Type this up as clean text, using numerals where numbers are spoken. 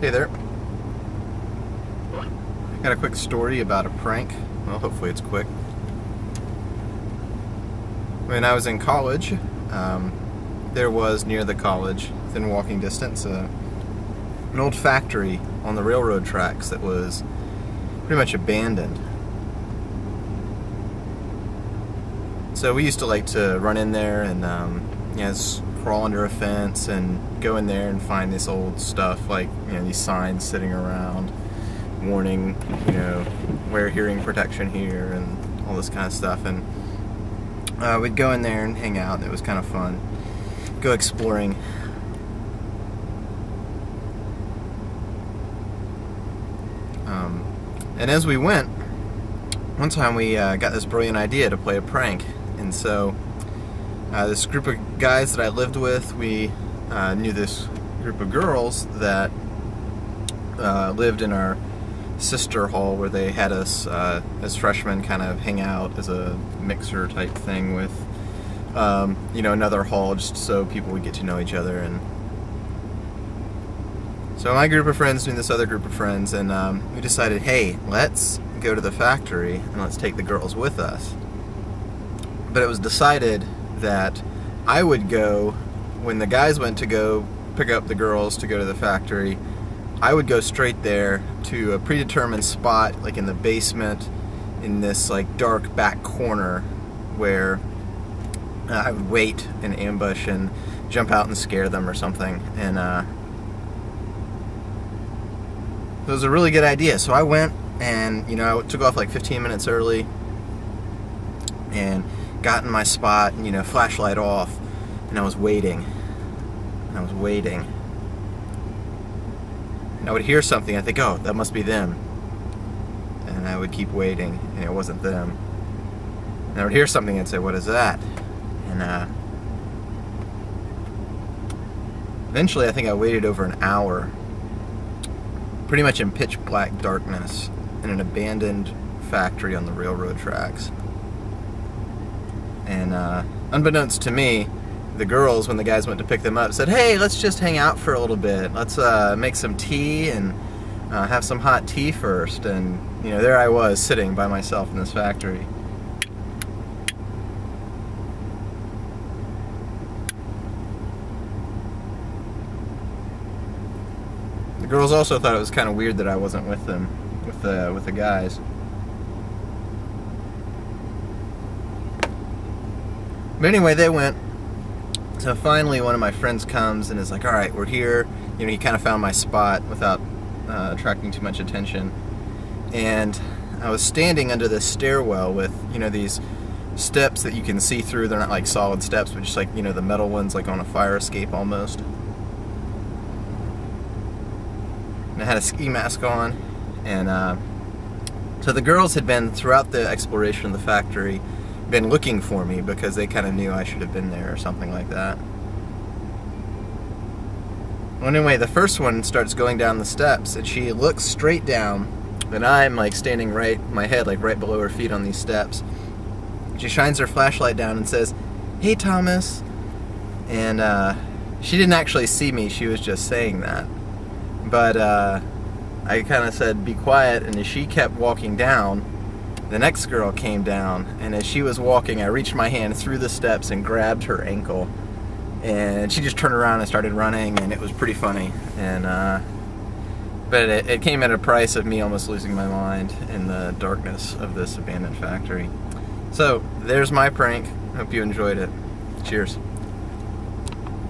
Hey there. Got a quick story about a prank. Well, hopefully it's quick. When I was in college, there was near the college, within walking distance, an old factory on the railroad tracks that was pretty much abandoned. So we used to like to run in there and crawl under a fence and go in there and find this old stuff, like these signs sitting around warning, wear hearing protection here and all this kind of stuff. And we'd go in there and hang out, and it was kind of fun. Go exploring. And as we went, one time we got this brilliant idea to play a prank. And so this group of guys that I lived with, we knew this group of girls that lived in our sister hall, where they had us as freshmen kind of hang out as a mixer type thing with another hall, just so people would get to know each other. And so my group of friends knew this other group of friends, and we decided, hey, let's go to the factory and let's take the girls with us. But it was decided that I would go when the guys went to go pick up the girls to go to the factory. I would go straight there to a predetermined spot, like in the basement, in this like dark back corner, where I would wait and ambush and jump out and scare them or something. And it was a really good idea. So I went and I took off like 15 minutes early and got in my spot, and flashlight off, and I was waiting. I would hear something, I think, oh, that must be them. And I would keep waiting, and it wasn't them. And I would hear something and say, what is that? And eventually I think I waited over an hour, pretty much in pitch black darkness, in an abandoned factory on the railroad tracks. And unbeknownst to me, the girls, when the guys went to pick them up, said, hey, let's just hang out for a little bit. Let's make some tea and have some hot tea first. And there I was, sitting by myself in this factory. The girls also thought it was kind of weird that I wasn't with them, with the guys. But anyway, they went. So finally one of my friends comes and is like, all right, we're here. He kind of found my spot without attracting too much attention. And I was standing under this stairwell with, these steps that you can see through. They're not like solid steps, but just like, the metal ones, like on a fire escape almost. And I had a ski mask on. And so the girls had been, throughout the exploration of the factory, been looking for me because they kind of knew I should have been there or something like that. Well, anyway, the first one starts going down the steps, and she looks straight down, and I'm like standing my head like right below her feet on these steps. She shines her flashlight down and says, hey Thomas. And she didn't actually see me, she was just saying that. But I kind of said, be quiet, and as she kept walking down, the next girl came down, and as she was walking, I reached my hand through the steps and grabbed her ankle, and she just turned around and started running, and it was pretty funny. And but it came at a price of me almost losing my mind in the darkness of this abandoned factory. So there's my prank. Hope you enjoyed it. Cheers.